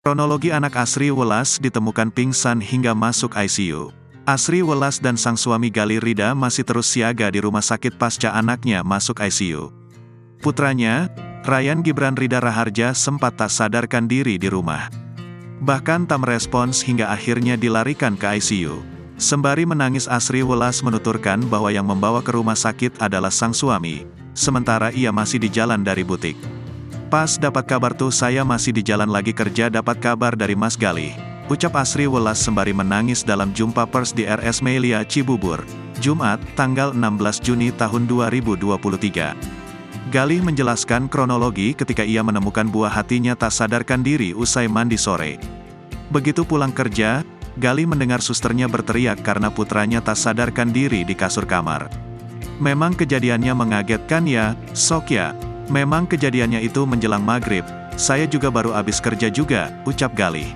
Kronologi anak Asri Welas ditemukan pingsan hingga masuk ICU. Asri Welas dan sang suami Galih Rida masih terus siaga di rumah sakit pasca anaknya masuk ICU. Putranya, Ryan Gibran Rida Raharja sempat tak sadarkan diri di rumah. Bahkan tak merespons hingga akhirnya dilarikan ke ICU. Sembari menangis Asri Welas menuturkan bahwa yang membawa ke rumah sakit adalah sang suami, sementara ia masih di jalan dari butik. Pas dapat kabar tuh saya masih di jalan lagi kerja dapat kabar dari Mas Galih, ucap Asri Welas sembari menangis dalam jumpa pers di RS Melia Cibubur, Jumat, tanggal 16 Juni tahun 2023. Galih menjelaskan kronologi ketika ia menemukan buah hatinya tak sadarkan diri usai mandi sore. Begitu pulang kerja, Galih mendengar susternya berteriak karena putranya tak sadarkan diri di kasur kamar. Memang kejadiannya mengagetkan ya, Sok ya. Memang kejadiannya itu menjelang maghrib, saya juga baru habis kerja juga, ucap Galih.